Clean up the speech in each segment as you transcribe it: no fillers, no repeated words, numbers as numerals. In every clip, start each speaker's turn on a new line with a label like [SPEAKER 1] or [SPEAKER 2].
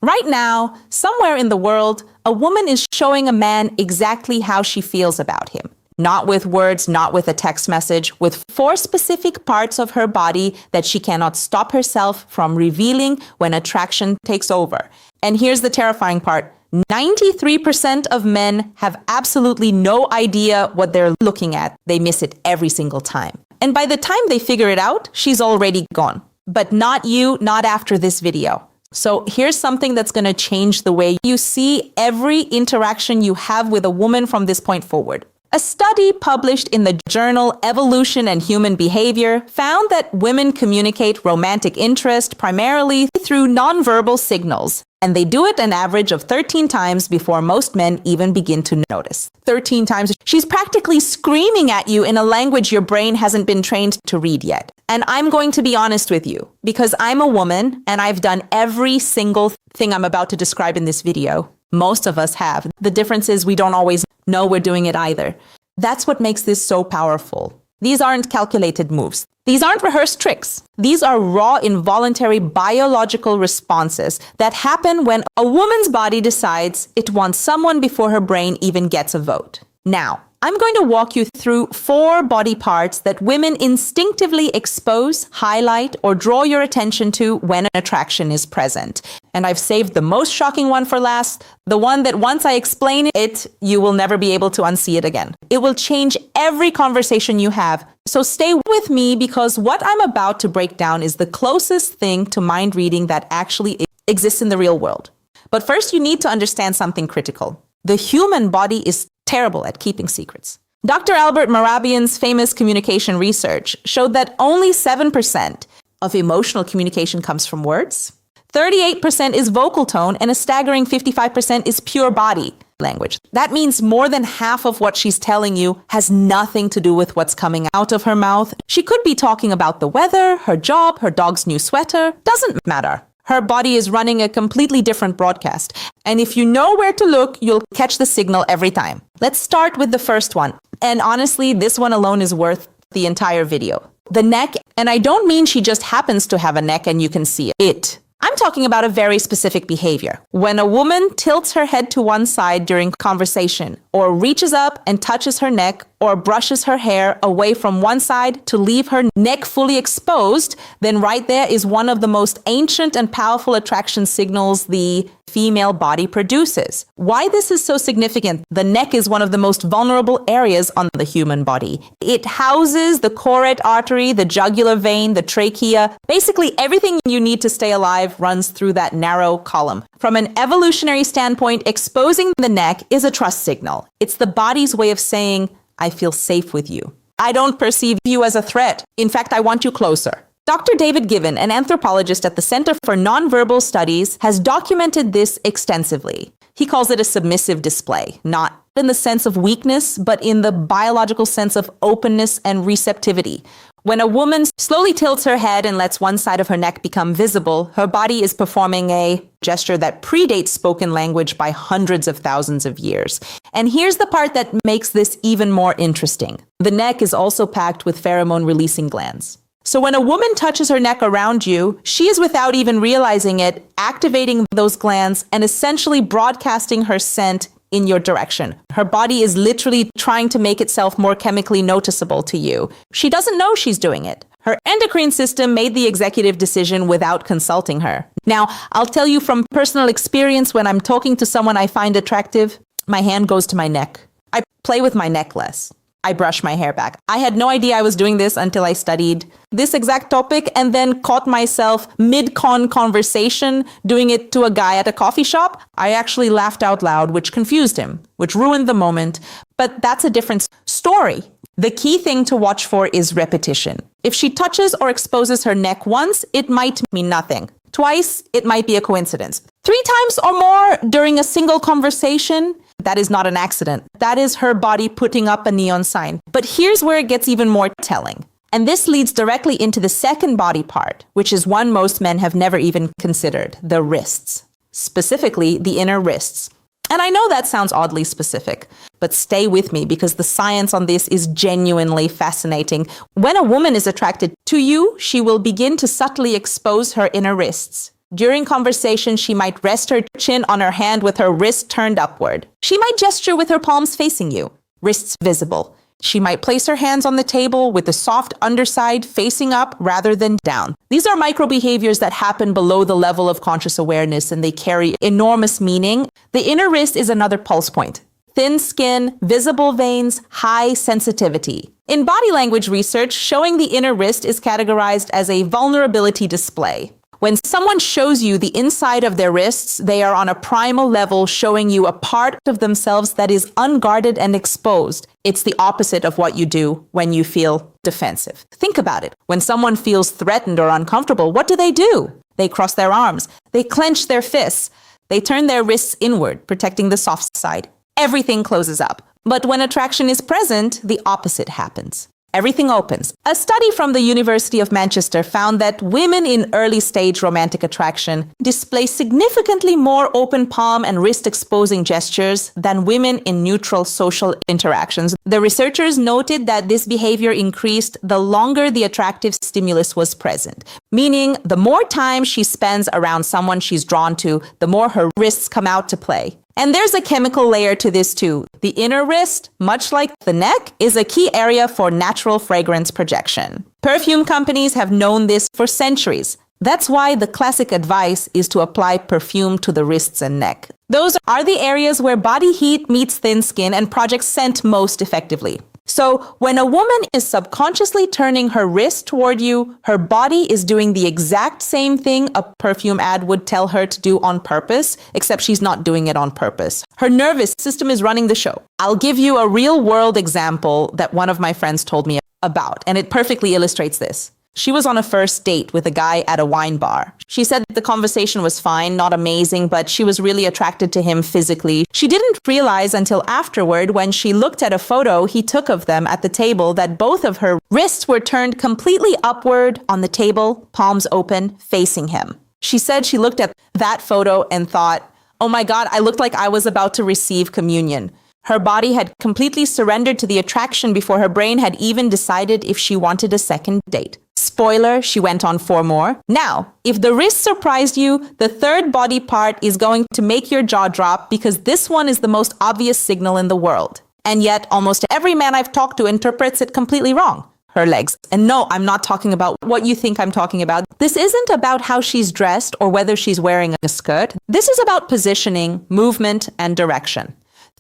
[SPEAKER 1] Right now, somewhere in the world, a woman is showing a man exactly how she feels about him. Not with words, not with a text message, with 4 specific parts of her body that she cannot stop herself from revealing when attraction takes over. And here's the terrifying part. 93% of men have absolutely no idea what they're looking at. They miss it every single time. And by the time they figure it out, she's already gone. But not you, not after this video. So here's something that's going to change the way you see every interaction you have with a woman from this point forward. A study published in the journal Evolution and Human Behavior found that women communicate romantic interest primarily through nonverbal signals, and they do it an average of 13 times before most men even begin to notice. 13 times. She's practically screaming at you in a language your brain hasn't been trained to read yet. And I'm going to be honest with you, because I'm a woman and I've done every single thing I'm about to describe in this video. Most of us have. The difference is we don't always know we're doing it either. That's what makes this so powerful. These aren't calculated moves. These aren't rehearsed tricks. These are raw, involuntary biological responses that happen when a woman's body decides it wants someone before her brain even gets a vote. Now, I'm going to walk you through 4 body parts that women instinctively expose, highlight, or draw your attention to when an attraction is present. And I've saved the most shocking one for last, the one that once I explain it, you will never be able to unsee it again. It will change every conversation you have. So stay with me, because what I'm about to break down is the closest thing to mind reading that actually exists in the real world. But first, you need to understand something critical. The human body is terrible at keeping secrets. Dr. Albert Mehrabian's famous communication research showed that only 7% of emotional communication comes from words, 38% is vocal tone, and a staggering 55% is pure body language. That means more than half of what she's telling you has nothing to do with what's coming out of her mouth. She could be talking about the weather, her job, her dog's new sweater. Doesn't matter. Her body is running a completely different broadcast. And if you know where to look, you'll catch the signal every time. Let's start with the first one. And honestly, this one alone is worth the entire video. The neck, and I don't mean she just happens to have a neck and you can see it. I'm talking about a very specific behavior. When a woman tilts her head to one side during conversation, or reaches up and touches her neck, or brushes her hair away from one side to leave her neck fully exposed, then right there is one of the most ancient and powerful attraction signals the female body produces. Why this is so significant? The neck is one of the most vulnerable areas on the human body. It houses the choroid artery, the jugular vein, the trachea. Basically, everything you need to stay alive runs through that narrow column. From an evolutionary standpoint, exposing the neck is a trust signal. It's the body's way of saying, I feel safe with you. I don't perceive you as a threat. In fact, I want you closer. Dr. David Given, an anthropologist at the Center for Nonverbal Studies, has documented this extensively. He calls it a submissive display, not in the sense of weakness, but in the biological sense of openness and receptivity. When a woman slowly tilts her head and lets one side of her neck become visible, her body is performing a gesture that predates spoken language by hundreds of thousands of years. And here's the part that makes this even more interesting. The neck is also packed with pheromone-releasing glands. So when a woman touches her neck around you, she is, without even realizing it, activating those glands and essentially broadcasting her scent in your direction. Her body is literally trying to make itself more chemically noticeable to you. She doesn't know she's doing it. Her endocrine system made the executive decision without consulting her. Now, I'll tell you from personal experience, when I'm talking to someone I find attractive, my hand goes to my neck. I play with my neck less. I brush my hair back. I had no idea I was doing this until I studied this exact topic and then caught myself mid-con conversation doing it to a guy at a coffee shop. I actually laughed out loud, which confused him, which ruined the moment. But that's a different story. The key thing to watch for is repetition. If she touches or exposes her neck once, it might mean nothing. Twice, it might be a coincidence. 3 times or more during a single conversation, that is not an accident. That is her body putting up a neon sign. But here's where it gets even more telling. And this leads directly into the second body part, which is one most men have never even considered, the wrists. Specifically, the inner wrists. And I know that sounds oddly specific, but stay with me because the science on this is genuinely fascinating. When a woman is attracted to you, she will begin to subtly expose her inner wrists. During conversation, she might rest her chin on her hand with her wrist turned upward. She might gesture with her palms facing you, wrists visible. She might place her hands on the table with the soft underside facing up rather than down. These are micro behaviors that happen below the level of conscious awareness, and they carry enormous meaning. The inner wrist is another pulse point. Thin skin, visible veins, high sensitivity. In body language research, showing the inner wrist is categorized as a vulnerability display. When someone shows you the inside of their wrists, they are on a primal level showing you a part of themselves that is unguarded and exposed. It's the opposite of what you do when you feel defensive. Think about it. When someone feels threatened or uncomfortable, what do? They cross their arms. They clench their fists. They turn their wrists inward, protecting the soft side. Everything closes up. But when attraction is present, the opposite happens. Everything opens. A study from the University of Manchester found that women in early stage romantic attraction display significantly more open palm and wrist exposing gestures than women in neutral social interactions. The researchers noted that this behavior increased the longer the attractive stimulus was present, meaning the more time she spends around someone she's drawn to, the more her wrists come out to play. And there's a chemical layer to this too. The inner wrist, much like the neck, is a key area for natural fragrance projection. Perfume companies have known this for centuries. That's why the classic advice is to apply perfume to the wrists and neck. Those are the areas where body heat meets thin skin and projects scent most effectively. So when a woman is subconsciously turning her wrist toward you, her body is doing the exact same thing a perfume ad would tell her to do on purpose, except she's not doing it on purpose. Her nervous system is running the show. I'll give you a real-world example that one of my friends told me about, and it perfectly illustrates this. She was on a first date with a guy at a wine bar. She said the conversation was fine, not amazing, but she was really attracted to him physically. She didn't realize until afterward, when she looked at a photo he took of them at the table, that both of her wrists were turned completely upward on the table, palms open, facing him. She said she looked at that photo and thought, "Oh my God, I looked like I was about to receive communion." Her body had completely surrendered to the attraction before her brain had even decided if she wanted a second date. Spoiler, she went on 4 more. Now, if the wrist surprised you, the third body part is going to make your jaw drop, because this one is the most obvious signal in the world. And yet, almost every man I've talked to interprets it completely wrong. Her legs. And no, I'm not talking about what you think I'm talking about. This isn't about how she's dressed or whether she's wearing a skirt. This is about positioning, movement, and direction.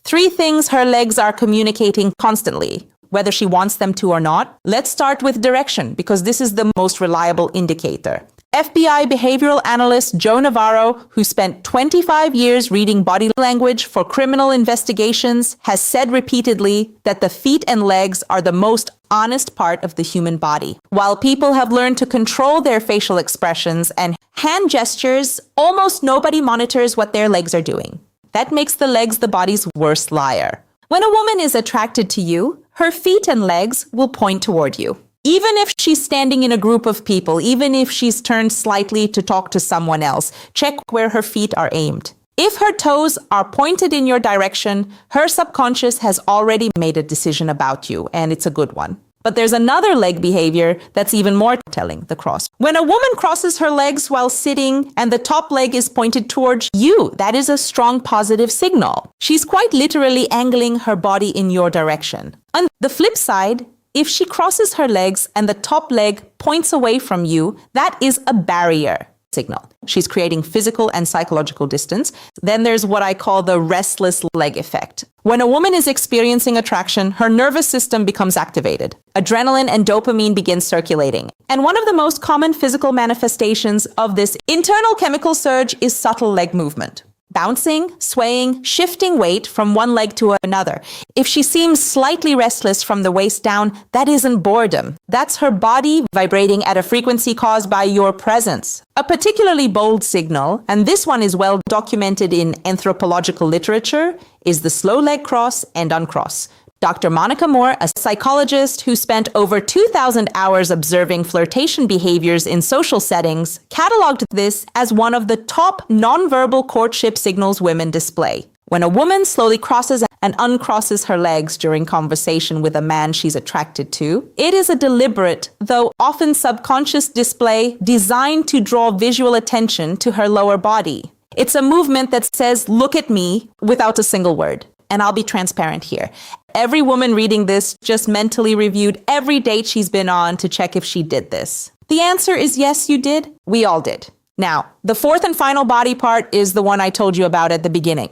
[SPEAKER 1] 3 things her legs are communicating constantly, whether she wants them to or not. Let's start with direction, because this is the most reliable indicator. FBI behavioral analyst Joe Navarro, who spent 25 years reading body language for criminal investigations, has said repeatedly that the feet and legs are the most honest part of the human body. While people have learned to control their facial expressions and hand gestures, almost nobody monitors what their legs are doing. That makes the legs the body's worst liar. When a woman is attracted to you, her feet and legs will point toward you. Even if she's standing in a group of people, even if she's turned slightly to talk to someone else, check where her feet are aimed. If her toes are pointed in your direction, her subconscious has already made a decision about you, and it's a good one. But there's another leg behavior that's even more telling, the cross. When a woman crosses her legs while sitting and the top leg is pointed towards you, that is a strong positive signal. She's quite literally angling her body in your direction. On the flip side, if she crosses her legs and the top leg points away from you, that is a barrier signal. She's creating physical and psychological distance. Then there's what I call the restless leg effect. When a woman is experiencing attraction, her nervous system becomes activated. Adrenaline and dopamine begin circulating. And one of the most common physical manifestations of this internal chemical surge is subtle leg movement. Bouncing, swaying, shifting weight from one leg to another. If she seems slightly restless from the waist down, that isn't boredom. That's her body vibrating at a frequency caused by your presence. A particularly bold signal, and this one is well documented in anthropological literature, is the slow leg cross and uncross. Dr. Monica Moore, a psychologist who spent over 2,000 hours observing flirtation behaviors in social settings, cataloged this as one of the top nonverbal courtship signals women display. When a woman slowly crosses and uncrosses her legs during conversation with a man she's attracted to, it is a deliberate, though often subconscious display designed to draw visual attention to her lower body. It's a movement that says, "Look at me," without a single word. And I'll be transparent here. Every woman reading this just mentally reviewed every date she's been on to check if she did this. The answer is yes, you did. We all did. Now, the fourth and final body part is the one I told you about at the beginning.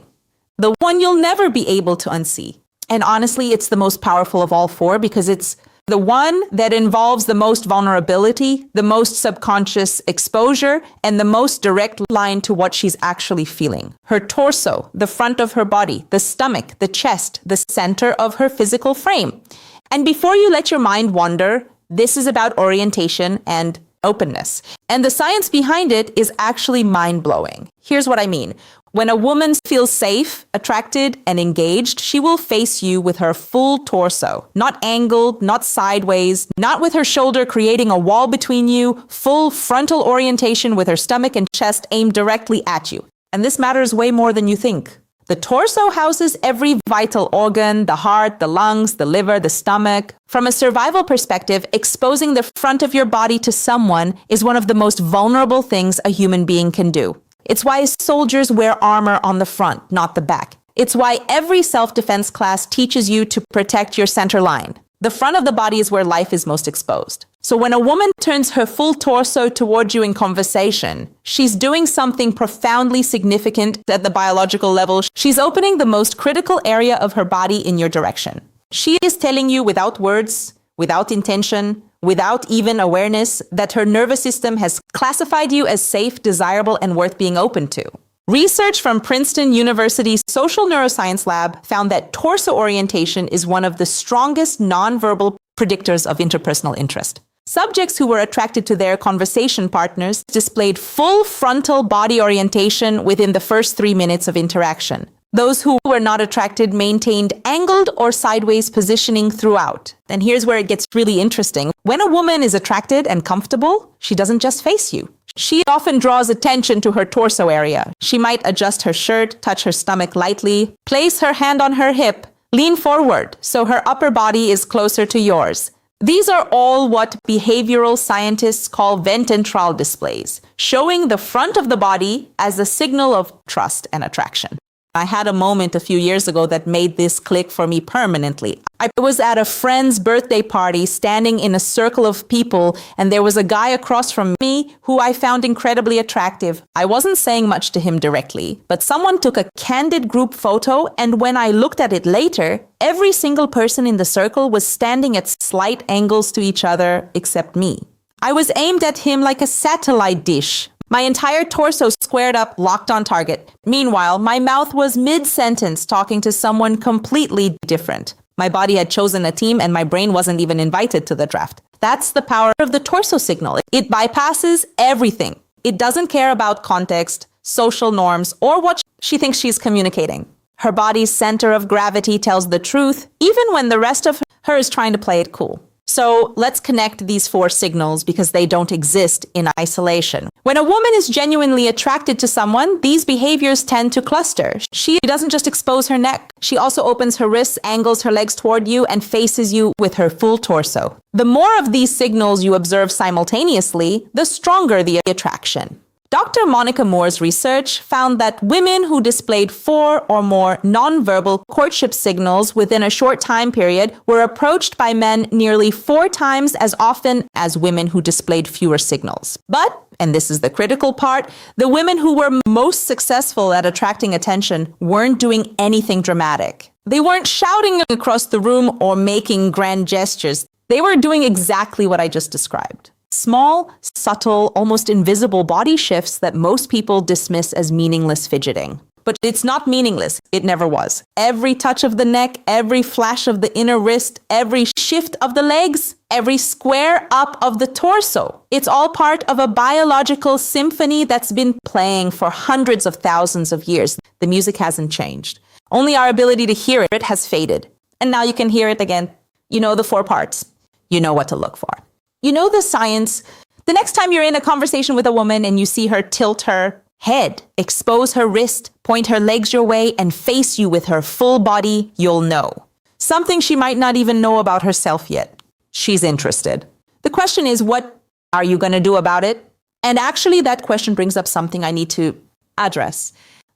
[SPEAKER 1] The one you'll never be able to unsee. And honestly, it's the most powerful of all four because it's the one that involves the most vulnerability, the most subconscious exposure, and the most direct line to what she's actually feeling. Her torso, the front of her body, the stomach, the chest, the center of her physical frame. And before you let your mind wander, this is about orientation and openness. And the science behind it is actually mind-blowing. Here's what I mean. When a woman feels safe, attracted, and engaged, she will face you with her full torso, not angled, not sideways, not with her shoulder creating a wall between you, full frontal orientation with her stomach and chest aimed directly at you. And this matters way more than you think. The torso houses every vital organ, the heart, the lungs, the liver, the stomach. From a survival perspective, exposing the front of your body to someone is one of the most vulnerable things a human being can do. It's why soldiers wear armor on the front, not the back. It's why every self-defense class teaches you to protect your center line. The front of the body is where life is most exposed. So when a woman turns her full torso towards you in conversation, she's doing something profoundly significant at the biological level. She's opening the most critical area of her body in your direction. She is telling you without words, without intention, without even awareness, that her nervous system has classified you as safe, desirable, and worth being open to. Research from Princeton University's Social Neuroscience Lab found that torso orientation is one of the strongest nonverbal predictors of interpersonal interest. Subjects who were attracted to their conversation partners displayed full frontal body orientation within the first 3 minutes of interaction. Those who were not attracted maintained angled or sideways positioning throughout. And here's where it gets really interesting. When a woman is attracted and comfortable, she doesn't just face you. She often draws attention to her torso area. She might adjust her shirt, touch her stomach lightly, place her hand on her hip, lean forward so her upper body is closer to yours. These are all what behavioral scientists call ventral displays, showing the front of the body as a signal of trust and attraction. I had a moment a few years ago that made this click for me permanently. I was at a friend's birthday party standing in a circle of people, and there was a guy across from me who I found incredibly attractive. I wasn't saying much to him directly, but someone took a candid group photo, and when I looked at it later, every single person in the circle was standing at slight angles to each other except me. I was aimed at him like a satellite dish. My entire torso squared up, locked on target. Meanwhile, my mouth was mid-sentence talking to someone completely different. My body had chosen a team and my brain wasn't even invited to the draft. That's the power of the torso signal. It bypasses everything. It doesn't care about context, social norms, or what she thinks she's communicating. Her body's center of gravity tells the truth, even when the rest of her is trying to play it cool. So let's connect these 4 signals because they don't exist in isolation. When a woman is genuinely attracted to someone, these behaviors tend to cluster. She doesn't just expose her neck. She also opens her wrists, angles her legs toward you, and faces you with her full torso. The more of these signals you observe simultaneously, the stronger the attraction. Dr. Monica Moore's research found that women who displayed 4 or more nonverbal courtship signals within a short time period were approached by men nearly 4 times as often as women who displayed fewer signals. But, and this is the critical part, the women who were most successful at attracting attention weren't doing anything dramatic. They weren't shouting across the room or making grand gestures. They were doing exactly what I just described. Small, subtle, almost invisible body shifts that most people dismiss as meaningless fidgeting. But it's not meaningless. It never was. Every touch of the neck, every flash of the inner wrist, every shift of the legs, every square up of the torso. It's all part of a biological symphony that's been playing for hundreds of thousands of years. The music hasn't changed. Only our ability to hear it has faded. And now you can hear it again. You know the 4 parts. You know what to look for. You know the science. The next time you're in a conversation with a woman and you see her tilt her Head, expose her wrist, point her legs your way, and face you with her full body, you'll know. Something she might not even know about herself yet. She's interested. The question is, what are you going to do about it? And actually, that question brings up something I need to address.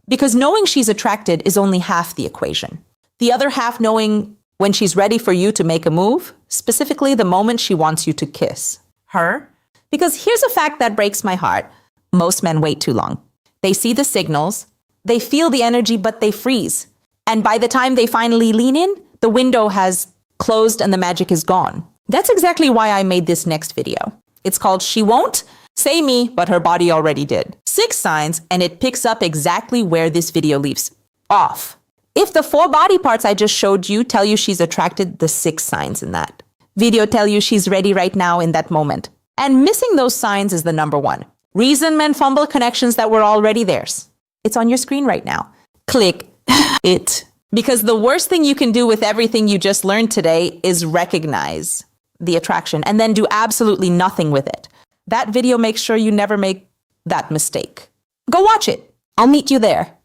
[SPEAKER 1] Because knowing she's attracted is only half the equation. The other half, knowing when she's ready for you to make a move, specifically the moment she wants you to kiss her. Because here's a fact that breaks my heart. Most men wait too long. They see the signals, they feel the energy, but they freeze. And by the time they finally lean in, the window has closed and the magic is gone. That's exactly why I made this next video. It's called She Won't Say Me, but Her Body Already Did. 6 signs, and it picks up exactly where this video leaves off. If the 4 body parts I just showed you tell you she's attracted, the 6 signs in that video tell you she's ready right now in that moment. And missing those signs is the number 1 reason men fumble connections that were already theirs. It's on your screen right now. Click it. Because the worst thing you can do with everything you just learned today is recognize the attraction and then do absolutely nothing with it. That video makes sure you never make that mistake. Go watch it. I'll meet you there.